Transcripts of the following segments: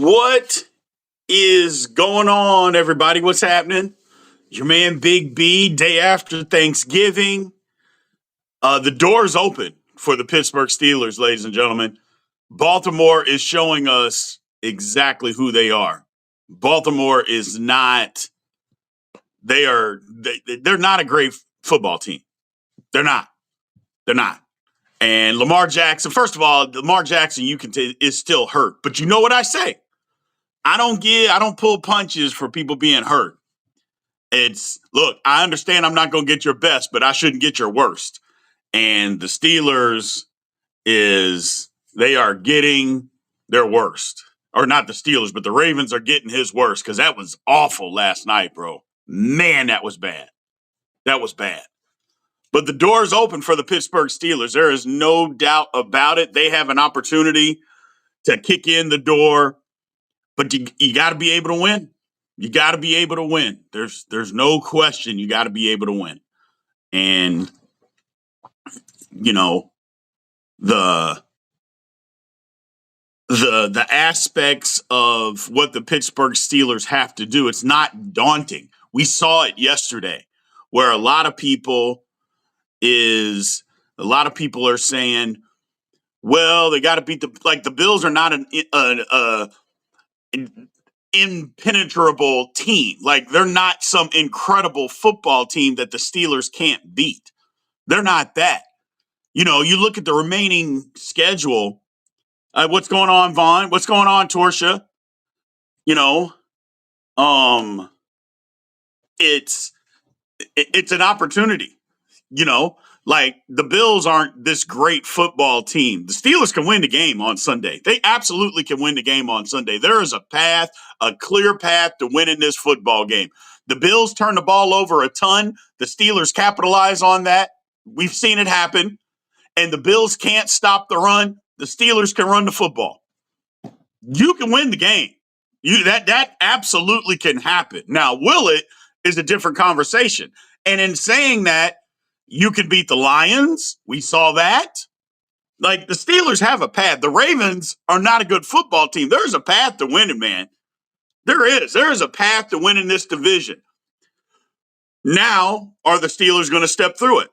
What is going on, everybody? What's happening? Your man Big B, day after Thanksgiving. The door's open for the Pittsburgh Steelers, ladies and gentlemen. Baltimore is showing us exactly who they are. Baltimore is not, they're not a great football team. They're not. They're not. And Lamar Jackson, first of all, Lamar Jackson, is still hurt. But you know what I say? I don't pull punches for people being hurt. Look, I understand I'm not going to get your best, but I shouldn't get your worst. And the Steelers they are getting their worst. Or not the Steelers, but the Ravens are getting his worst because that was awful last night, bro. Man, that was bad. That was bad. But the door's open for the Pittsburgh Steelers. There is no doubt about it. They have an opportunity to kick in the door, but you got to be able to win. You got to be able to win. There's no question you got to be able to win. And, you know, the aspects of what the Pittsburgh Steelers have to do, it's not daunting. We saw it yesterday where a lot of people are saying, well, they got to beat the Bills are not an impenetrable team. Like, they're not some incredible football team that the Steelers can't beat. They're not that. You know, you look at the remaining schedule. What's going on, Vaughn? What's going on, Torsia? You know, it's an opportunity. You know, like, the Bills aren't this great football team. The Steelers can win the game on Sunday. They absolutely can win the game on Sunday. There is a clear path to winning this football game. The Bills turn the ball over a ton. The Steelers capitalize on that. We've seen it happen. And the Bills can't stop the run. The Steelers can run the football. You can win the game. That absolutely can happen. Now, will it is a different conversation. And in saying that, you can beat the Lions. We saw that. Like, the Steelers have a path. The Ravens are not a good football team. There's a path to winning, man. There is. There is a path to winning this division. Now, are the Steelers going to step through it?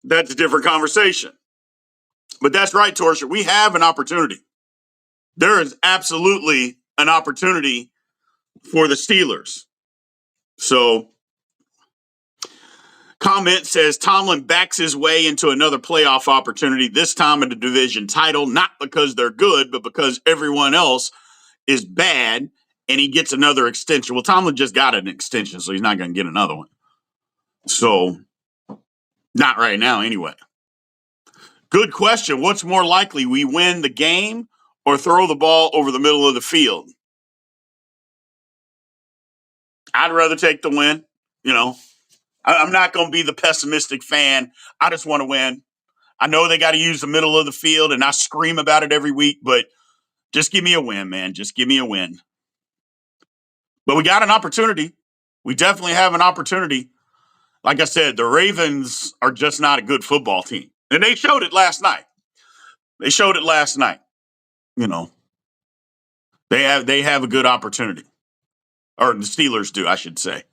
That's a different conversation. But that's right, Torsia. We have an opportunity. There is absolutely an opportunity for the Steelers. So, comment says Tomlin backs his way into another playoff opportunity, this time in the division title, not because they're good, but because everyone else is bad, and he gets another extension. Well, Tomlin just got an extension, so he's not going to get another one. So, not right now anyway. Good question. What's more likely, we win the game or throw the ball over the middle of the field? I'd rather take the win, you know. I'm not going to be the pessimistic fan. I just want to win. I know they got to use the middle of the field, and I scream about it every week, but just give me a win, man. Just give me a win. But we got an opportunity. We definitely have an opportunity. Like I said, the Ravens are just not a good football team. And they showed it last night. You know, they have a good opportunity. Or the Steelers do, I should say.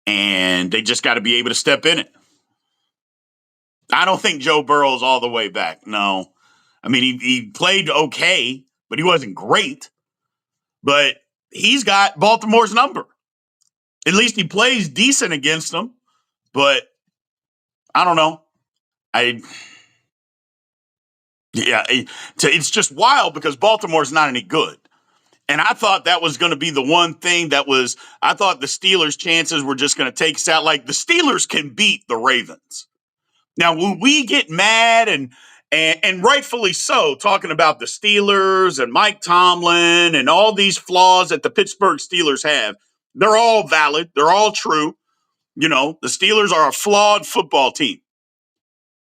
And they just got to be able to step in it. I don't think Joe Burrow's all the way back. No. I mean, he played okay, but he wasn't great. But he's got Baltimore's number. At least he plays decent against them. But I don't know. It's just wild because Baltimore's not any good. And I thought that was going to be the one thing I thought the Steelers' chances were just going to take us out. Like, the Steelers can beat the Ravens. Now, when we get mad and rightfully so, talking about the Steelers and Mike Tomlin and all these flaws that the Pittsburgh Steelers have, they're all valid. They're all true. You know, the Steelers are a flawed football team.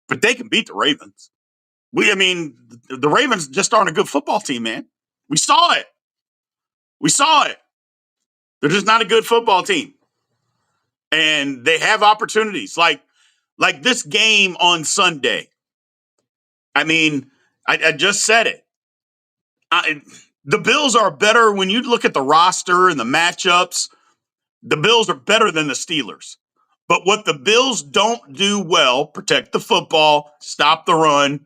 But they can beat the Ravens. The Ravens just aren't a good football team, man. We saw it. They're just not a good football team. And they have opportunities. Like this game on Sunday. I mean, I just said it. The Bills are better when you look at the roster and the matchups. The Bills are better than the Steelers. But what the Bills don't do well, protect the football, stop the run,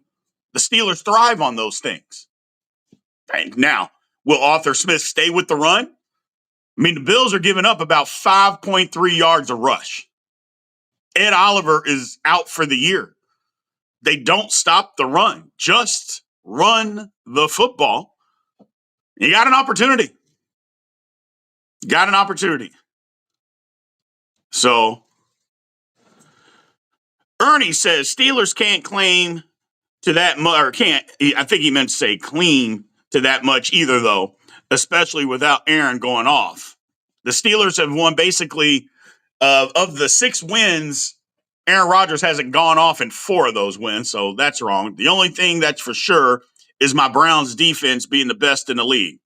the Steelers thrive on those things. Right? Now, will Arthur Smith stay with the run? I mean, the Bills are giving up about 5.3 yards a rush. Ed Oliver is out for the year. They don't stop the run. Just run the football. You got an opportunity. Got an opportunity. So, Ernie says Steelers can't claim to that much, or can't, I think he meant to say clean to that much either, though, especially without Aaron going off. The Steelers have won basically, of the 6 wins, Aaron Rodgers hasn't gone off in 4 of those wins, so that's wrong. The only thing that's for sure is my Browns defense being the best in the league.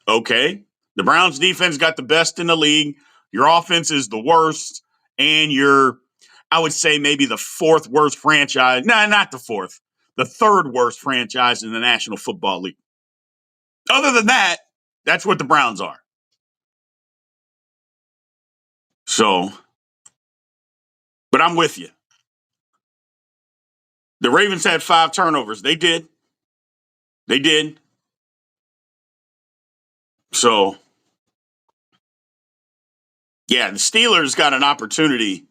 Okay. The Browns defense got the best in the league. Your offense is the worst, and you're, I would say, maybe the 4th worst franchise. No, not the 4th. The 3rd worst franchise in the National Football League. Other than that, that's what the Browns are. So, but I'm with you. The Ravens had 5 turnovers. They did. They did. So, yeah, the Steelers got an opportunity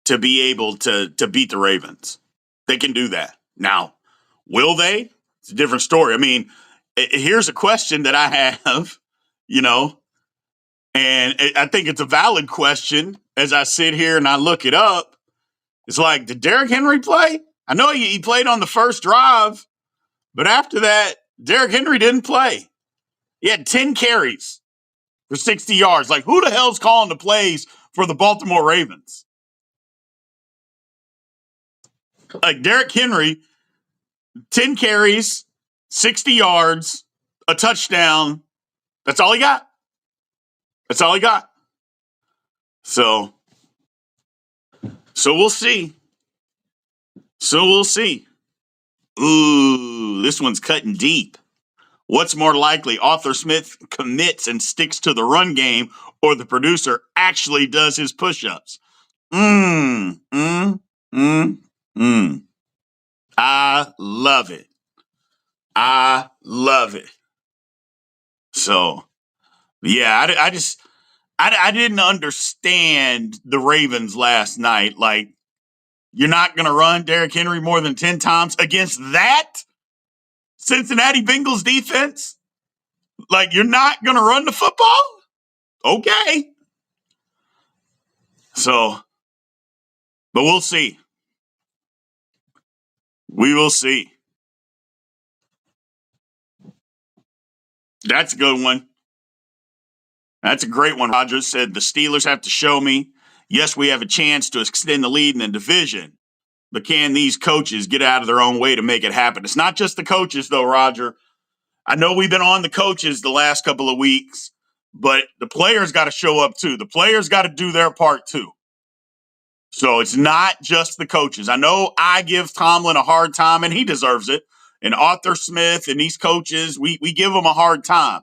to be able to beat the Ravens. They can do that. Now, will they? It's a different story. I mean, here's a question that I have, and I think it's a valid question as I sit here and I look it up. It's like, did Derrick Henry play? I know he played on the first drive, but after that, Derrick Henry didn't play. He had 10 carries for 60 yards. Like, who the hell's calling the plays for the Baltimore Ravens? Like, Derrick Henry, 10 carries, 60 yards, a touchdown. That's all he got. That's all he got. So we'll see. Ooh, this one's cutting deep. What's more likely, Arthur Smith commits and sticks to the run game, or the producer actually does his push-ups? I love it. I love it. So, yeah, I didn't understand the Ravens last night. Like, you're not going to run Derrick Henry more than 10 times against that Cincinnati Bengals defense? Like, you're not going to run the football? Okay. So, but we'll see. We will see. That's a good one. That's a great one. Rodgers said the Steelers have to show me, yes, we have a chance to extend the lead in the division, but can these coaches get out of their own way to make it happen? It's not just the coaches, though, Roger. I know we've been on the coaches the last couple of weeks, but the players got to show up, too. The players got to do their part, too. So it's not just the coaches. I know I give Tomlin a hard time, and he deserves it. And Arthur Smith and these coaches, we give them a hard time.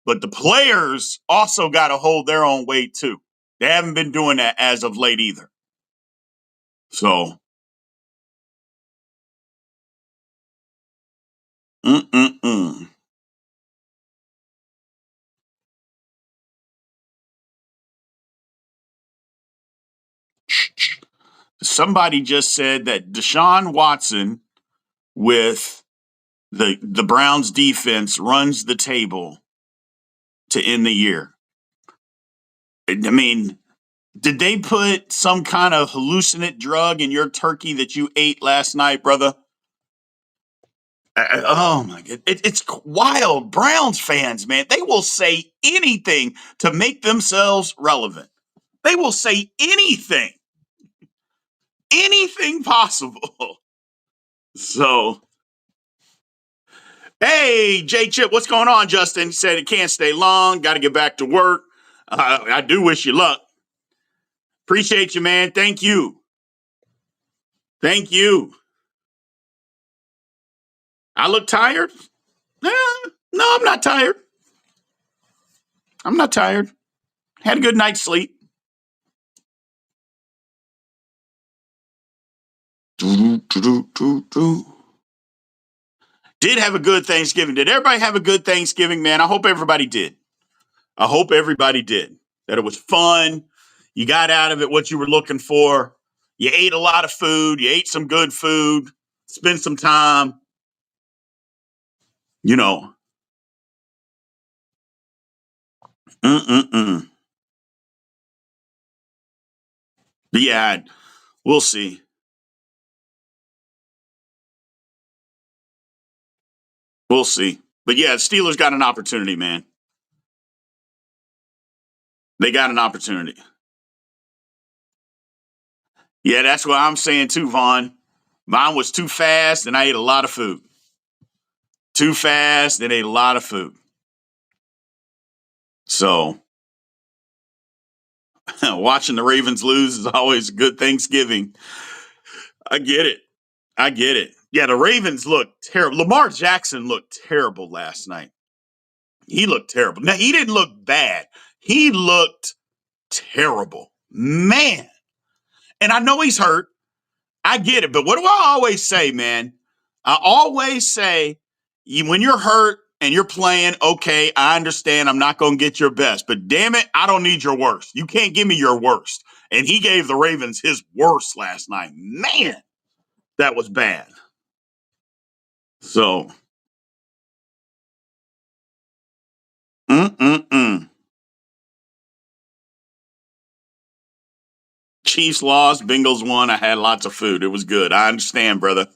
But the players also got to hold their own weight, too. They haven't been doing that as of late either. So, Somebody just said that Deshaun Watson with the Browns defense runs the table to end the year. I mean, did they put some kind of hallucinant drug in your turkey that you ate last night, brother? Oh my God. It's wild. Browns fans, man, they will say anything to make themselves relevant. They will say anything possible. So, hey, J Chip, what's going on, Justin? He said he can't stay long. Got to get back to work. I do wish you luck. Appreciate you, man. Thank you. Thank you. I look tired? No, I'm not tired. I'm not tired. Had a good night's sleep. Did have a good Thanksgiving. Did everybody have a good Thanksgiving, man? I hope everybody did. I hope everybody did. That it was fun. You got out of it what you were looking for. You ate a lot of food. You ate some good food. Spent some time. You know. Mm-mm-mm. But yeah, we'll see. We'll see. But yeah, Steelers got an opportunity, man. They got an opportunity. Yeah, that's what I'm saying too, Vaughn. Mine was too fast and I ate a lot of food. Too fast and ate a lot of food. So watching the Ravens lose is always a good Thanksgiving. I get it. I get it. Yeah, the Ravens looked terrible. Lamar Jackson looked terrible last night. He looked terrible. Now, he didn't look bad. He looked terrible. Man. And I know he's hurt. I get it. But what do I always say, man? I always say, when you're hurt and you're playing, okay, I understand I'm not going to get your best. But damn it, I don't need your worst. You can't give me your worst. And he gave the Ravens his worst last night. Man, that was bad. So, mm-mm-mm. Chiefs lost, Bengals won. I had lots of food. It was good. I understand, brother.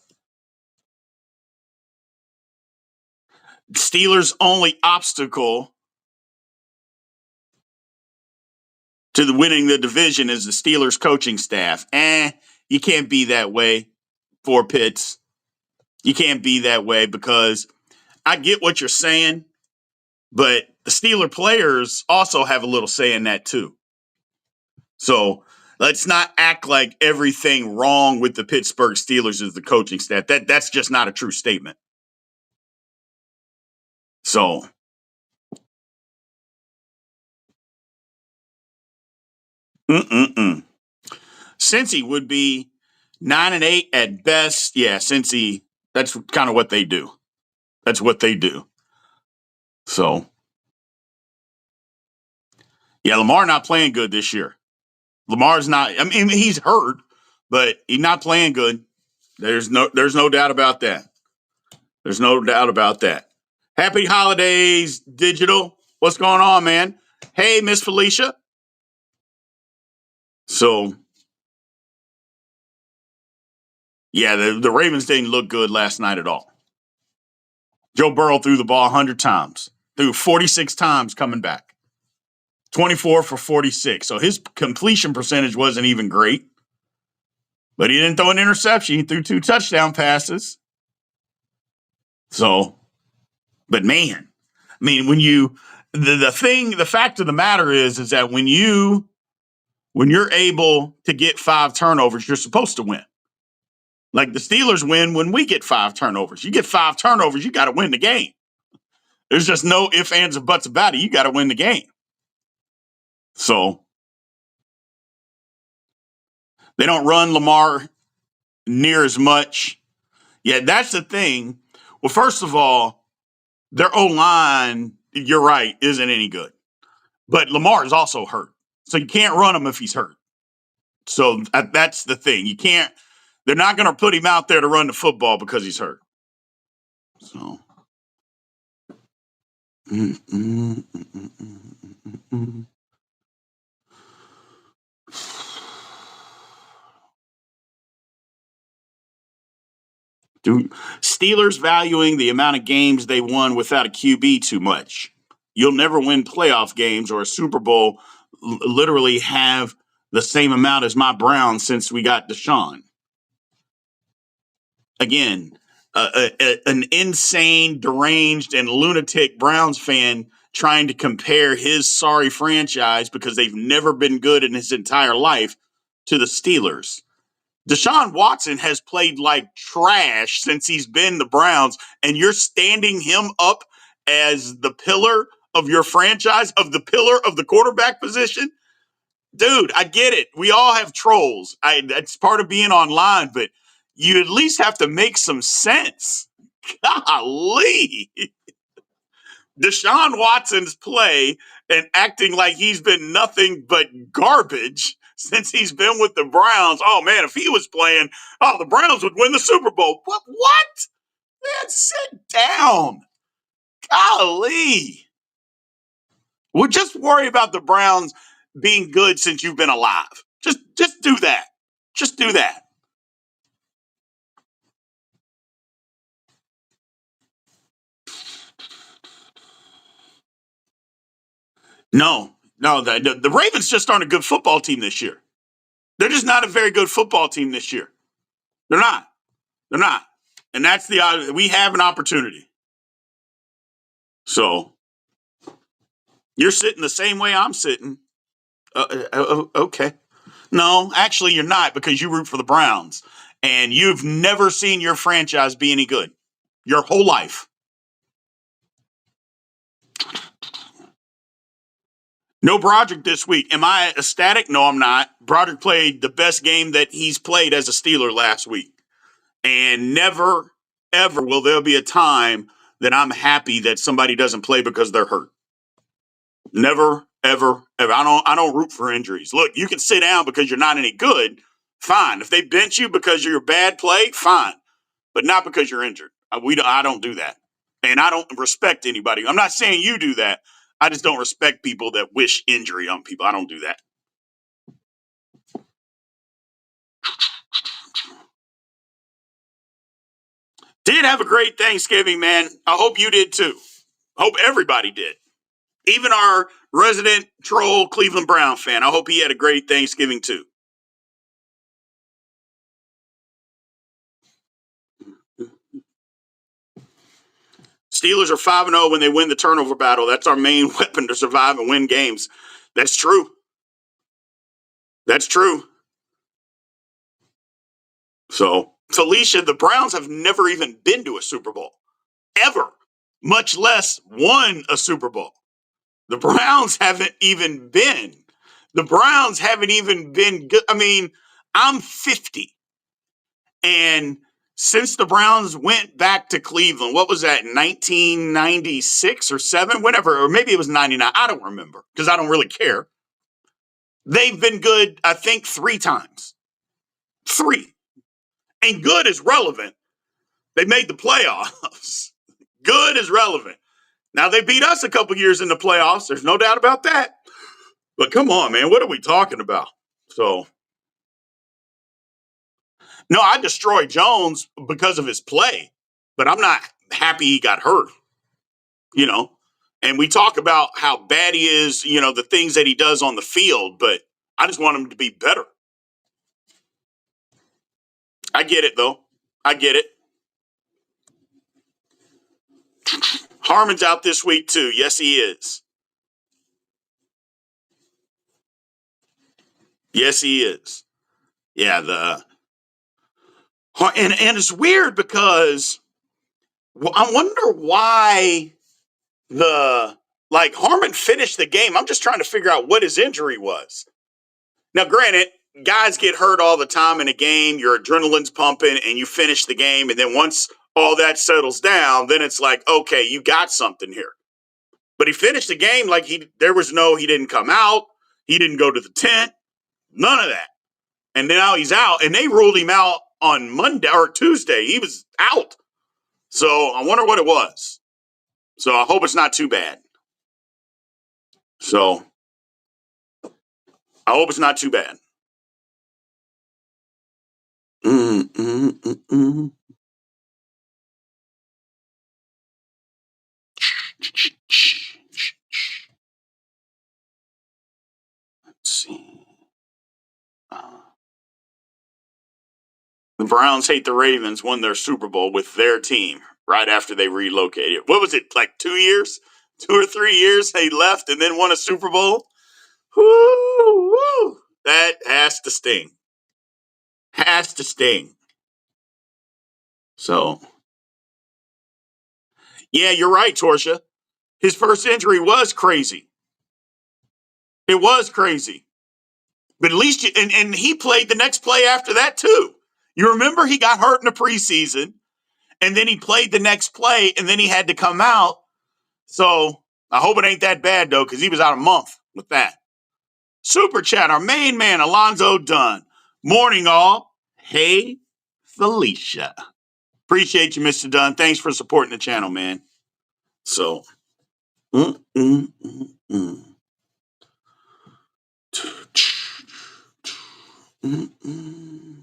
Steelers' only obstacle to the winning the division is the Steelers coaching staff. You can't be that way for Pitts. You can't be that way because I get what you're saying, but the Steeler players also have a little say in that too. So let's not act like everything wrong with the Pittsburgh Steelers is the coaching staff. That's just not a true statement. So, mm-mm-mm. Cincy would be 9-8 at best. Yeah, Cincy, that's kind of what they do. That's what they do. So, yeah, Lamar not playing good this year. Lamar's not. I mean, he's hurt, but he's not playing good. There's no doubt about that. There's no doubt about that. Happy holidays, Digital. What's going on, man? Hey, Miss Felicia. So, yeah, the Ravens didn't look good last night at all. Joe Burrow threw the ball 100 times, threw 46 times coming back, 24 for 46. So his completion percentage wasn't even great, but he didn't throw an interception. He threw 2 touchdown passes. So, but man, I mean, when you the fact of the matter is that when you're able to get 5 turnovers, you're supposed to win. Like the Steelers win when we get 5 turnovers. You get 5 turnovers, you got to win the game. There's just no ifs, ands, or buts about it. You got to win the game. So they don't run Lamar near as much. Yeah, that's the thing. Well, first of all, their O-line, you're right, isn't any good. But Lamar is also hurt. So you can't run him if he's hurt. So that's the thing. You can't, they're not going to put him out there to run the football because he's hurt. So. Steelers valuing the amount of games they won without a QB too much. You'll never win playoff games or a Super Bowl literally have the same amount as my Browns since we got Deshaun. Again, an insane, deranged, and lunatic Browns fan trying to compare his sorry franchise because they've never been good in his entire life to the Steelers. Deshaun Watson has played like trash since he's been the Browns, and you're standing him up as the pillar of your franchise, of the pillar of the quarterback position, dude, I get it. We all have trolls. That's part of being online, but you at least have to make some sense. Golly. Deshaun Watson's play and acting like he's been nothing but garbage since he's been with the Browns. Oh, man, if he was playing, the Browns would win the Super Bowl. What? Man, sit down. Golly. Well, just worry about the Browns being good since you've been alive. Just do that. Just do that. No, the Ravens just aren't a good football team this year. They're just not a very good football team this year. They're not. They're not. And that's we have an opportunity. So you're sitting the same way I'm sitting. Okay. No, actually, you're not, because you root for the Browns and you've never seen your franchise be any good your whole life. No Broderick this week. Am I ecstatic? No, I'm not. Broderick played the best game that he's played as a Steeler last week. And never, ever will there be a time that I'm happy that somebody doesn't play because they're hurt. Never, ever, ever. I don't root for injuries. Look, you can sit down because you're not any good. Fine. If they bench you because you're a bad play, fine. But not because you're injured. I don't do that. And I don't respect anybody. I'm not saying you do that. I just don't respect people that wish injury on people. I don't do that. Did have a great Thanksgiving, man. I hope you did too. Hope everybody did. Even our resident troll Cleveland Brown fan. I hope he had a great Thanksgiving too. Steelers are 5-0 when they win the turnover battle. That's our main weapon to survive and win games. That's true. That's true. So, Felicia, the Browns have never even been to a Super Bowl. Ever. Much less won a Super Bowl. The Browns haven't even been. The Browns haven't even been good. I mean, I'm 50. And since the Browns went back to Cleveland, what was that, 1996 or 7? Whatever, or maybe it was 99. I don't remember because I don't really care. They've been good, I think, 3 times. 3. And good is relevant. They made the playoffs. Good is relevant. Now, they beat us a couple years in the playoffs. There's no doubt about that. But come on, man. What are we talking about? So, no, I destroyed Jones because of his play. But I'm not happy he got hurt. And we talk about how bad he is, the things that he does on the field. But I just want him to be better. I get it, though. I get it. Harmon's out this week, too. Yes, he is. Yes, he is. Yeah, and it's weird because I wonder why Harmon finished the game. I'm just trying to figure out what his injury was. Now, granted, guys get hurt all the time in a game. Your adrenaline's pumping and you finish the game. And then once all that settles down, then it's like, okay, you got something here. But he finished the game like he didn't come out. He didn't go to the tent. None of that. And now he's out. And they ruled him out on Monday or Tuesday. He was out. So I wonder what it was. So I hope it's not too bad. So I hope it's not too bad. Let's see. The Browns hate the Ravens won their Super Bowl with their team right after they relocated. What was it, like 2 years? 2 or 3 years they left and then won a Super Bowl? Woo! That has to sting. Has to sting. So, yeah, you're right, Torsha. His first injury was crazy. It was crazy. But at least, and he played the next play after that too. You remember he got hurt in the preseason, and then he played the next play, and then he had to come out. So I hope it ain't that bad, though, because he was out a month with that. Super chat, our main man, Alonzo Dunn. Morning, all. Hey, Felicia. Appreciate you, Mr. Dunn. Thanks for supporting the channel, man. So, mm, mm, mm, mm. Mm, mm.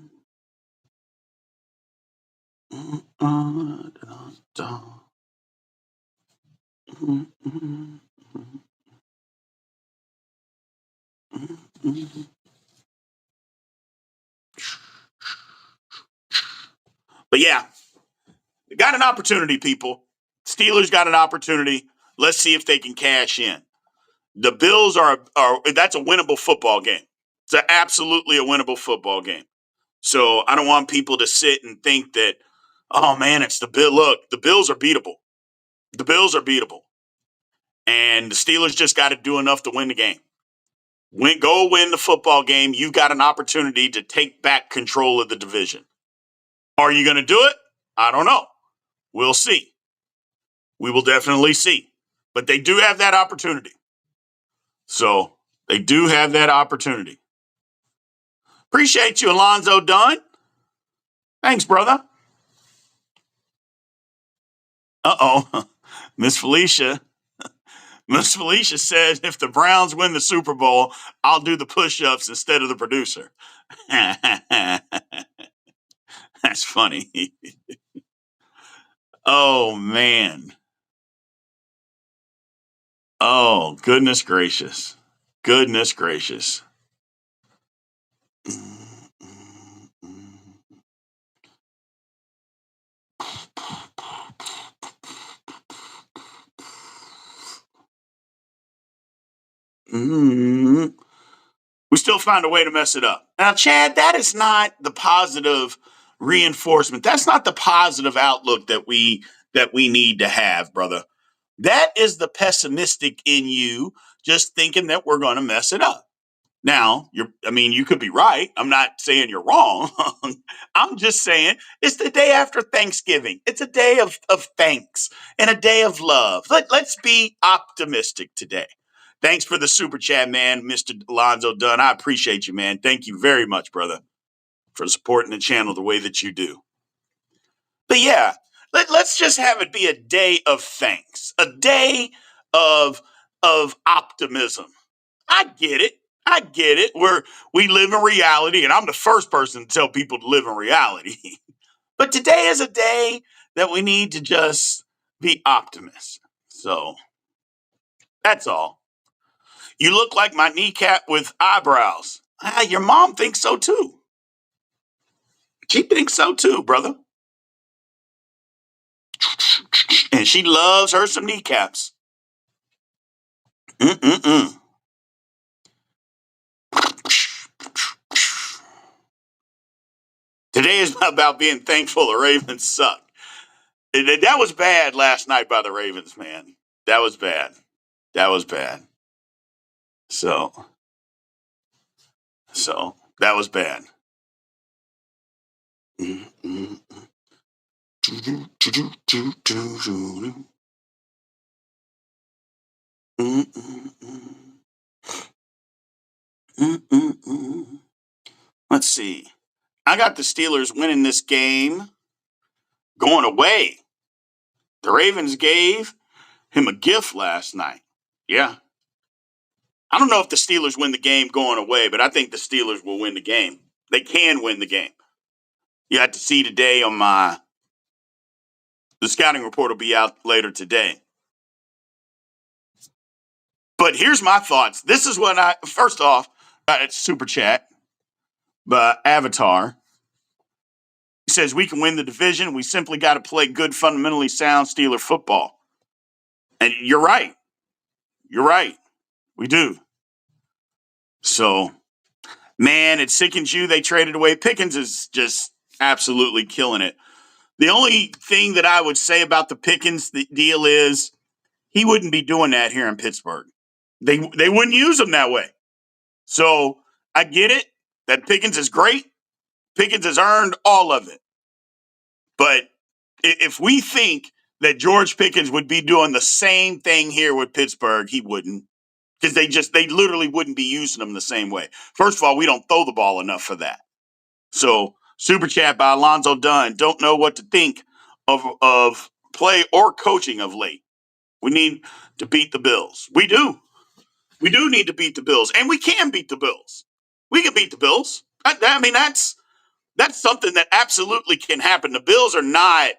But yeah, they got an opportunity, people. Steelers got an opportunity. Let's see if they can cash in. The Bills are that's a winnable football game. It's absolutely a winnable football game. So I don't want people to sit and think that, oh man, it's the Bill. Look, the Bills are beatable. The Bills are beatable. And the Steelers just got to do enough to win the game. Go win the football game. You've got an opportunity to take back control of the division. Are you going to do it? I don't know. We'll see. We will definitely see. But they do have that opportunity. So they do have that opportunity. Appreciate you, Alonzo Dunn. Thanks, brother. Uh-oh. Miss Felicia. Miss Felicia said if the Browns win the Super Bowl, I'll do the push-ups instead of the producer. That's funny. Oh, man. Oh, goodness gracious. Goodness gracious. We still find a way to mess it up. Now, Chad, that is not the positive reinforcement. That's not the positive outlook that we need to have, brother. That is the pessimistic in you, just thinking that we're going to mess it up. Now, you could be right. I'm not saying you're wrong. I'm just saying it's the day after Thanksgiving. It's a day of thanks and a day of love. Let's be optimistic today. Thanks for the super chat, man, Mr. Alonzo Dunn. I appreciate you, man. Thank you very much, brother, for supporting the channel the way that you do. But yeah, let's just have it be a day of thanks, a day of optimism. I get it. I get it. We live in reality, and I'm the first person to tell people to live in reality. But today is a day that we need to just be optimists. So that's all. You look like my kneecap with eyebrows. Your mom thinks so too. She thinks so too, brother. And she loves her some kneecaps. Mm-mm-mm. Today is about being thankful the Ravens suck. That was bad last night by the Ravens, man. That was bad. That was bad. So that was bad. Let's see. I got the Steelers winning this game going away. The Ravens gave him a gift last night. Yeah. I don't know if the Steelers win the game going away, but I think the Steelers will win the game. They can win the game. You have to see today on the scouting report will be out later today. But here's my thoughts. This is what first off, it's super chat by Avatar. He says, we can win the division. We simply got to play good, fundamentally sound Steeler football. And you're right. You're right. We do. So, man, it sickens you. They traded away. Pickens is just absolutely killing it. The only thing that I would say about the Pickens deal is he wouldn't be doing that here in Pittsburgh. They wouldn't use him that way. So I get it that Pickens is great. Pickens has earned all of it. But if we think that George Pickens would be doing the same thing here with Pittsburgh, he wouldn't. Because they literally wouldn't be using him the same way. First of all, we don't throw the ball enough for that. So, super chat by Alonzo Dunn. Don't know what to think of play or coaching of late. We need to beat the Bills. We do. We do need to beat the Bills, and we can beat the Bills. We can beat the Bills. I mean, that's something that absolutely can happen. The Bills are not.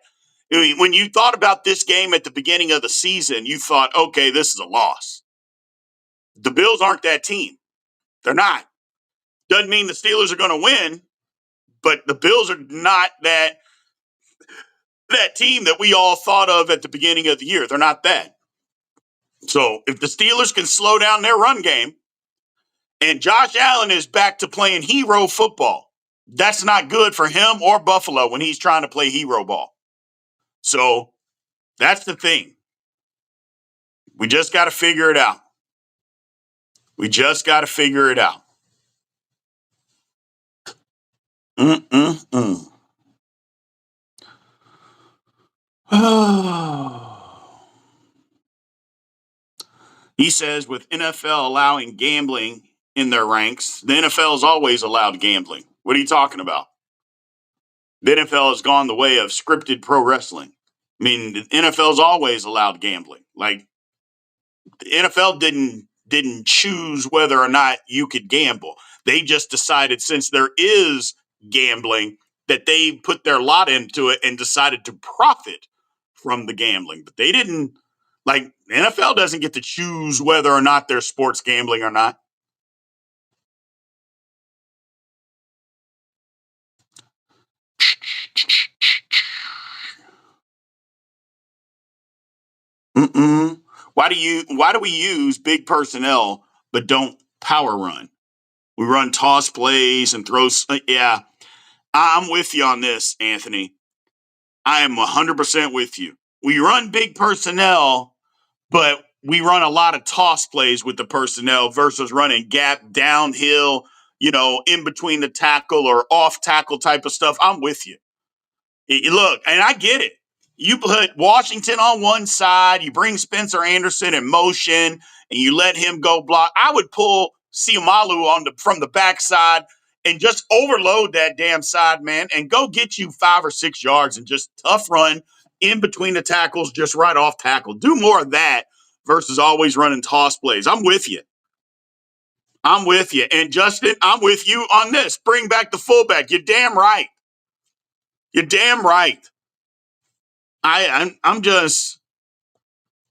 When you thought about this game at the beginning of the season, you thought, okay, this is a loss. The Bills aren't that team. They're not. Doesn't mean the Steelers are going to win, but the Bills are not that team that we all thought of at the beginning of the year. They're not that. So if the Steelers can slow down their run game and Josh Allen is back to playing hero football, that's not good for him or Buffalo when he's trying to play hero ball. So that's the thing. We just got to figure it out. We just got to figure it out. He says with NFL allowing gambling in their ranks, the NFL has always allowed gambling. What are you talking about? The NFL has gone the way of scripted pro wrestling. I mean, the NFL's always allowed gambling. Like, the NFL didn't choose whether or not you could gamble. They just decided, since there is gambling, that they put their lot into it and decided to profit from the gambling. But they didn't, like, the NFL doesn't get to choose whether or not there's sports gambling or not. Why do we use big personnel but don't power run? We run toss plays and throw. Yeah, I'm with you on this, Anthony. I am 100% with you. We run big personnel, but we run a lot of toss plays with the personnel versus running gap downhill, in between the tackle or off tackle type of stuff. I'm with you. Look, and I get it. You put Washington on one side, you bring Spencer Anderson in motion, and you let him go block. I would pull Siamalu from the backside and just overload that damn side, man, and go get you 5 or 6 yards and just tough run in between the tackles, just right off tackle. Do more of that versus always running toss plays. I'm with you. I'm with you. And Justin, I'm with you on this. Bring back the fullback. You're damn right. You're damn right. I'm just,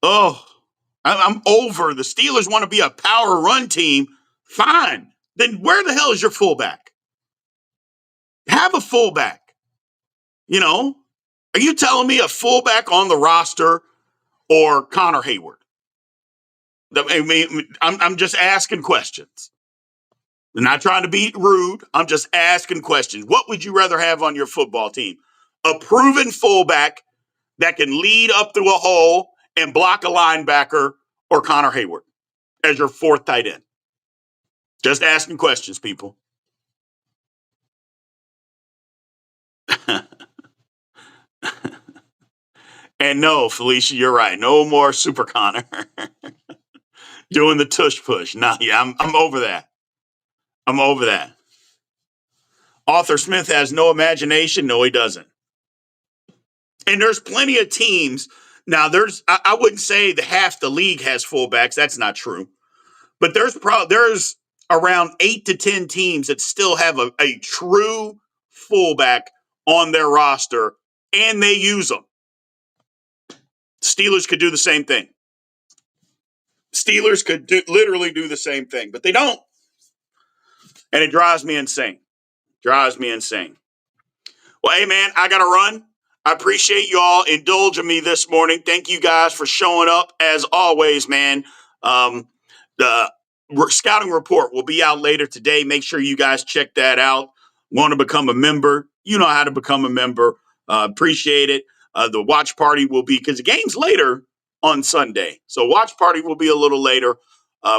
I'm over. The Steelers want to be a power run team. Fine. Then where the hell is your fullback? Have a fullback. Are you telling me a fullback on the roster or Connor Hayward? I mean, I'm just asking questions. I'm not trying to be rude. I'm just asking questions. What would you rather have on your football team? A proven fullback that can lead up through a hole and block a linebacker, or Connor Hayward as your 4th tight end? Just asking questions, people. And no, Felicia, you're right. No more Super Connor doing the tush push. No, yeah, I'm over that. I'm over that. Arthur Smith has no imagination. No, he doesn't. And there's plenty of teams. Now, I wouldn't say that half the league has fullbacks. That's not true. But there's around 8 to 10 teams that still have a true fullback on their roster, and they use them. Steelers could do the same thing. Steelers could literally do the same thing, but they don't. And it drives me insane. Drives me insane. Well, hey, man, I got to run. I appreciate you all indulging me this morning. Thank you guys for showing up. As always, man, the scouting report will be out later today. Make sure you guys check that out. Want to become a member? You know how to become a member. Appreciate it. The watch party will be, because the game's later on Sunday. So watch party will be a little later.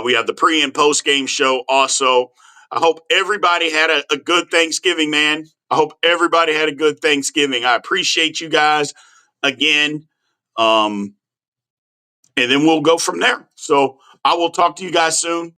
We have the pre and post game show also. I hope everybody had a good Thanksgiving, man. I hope everybody had a good Thanksgiving. I appreciate you guys again. And then we'll go from there. So I will talk to you guys soon.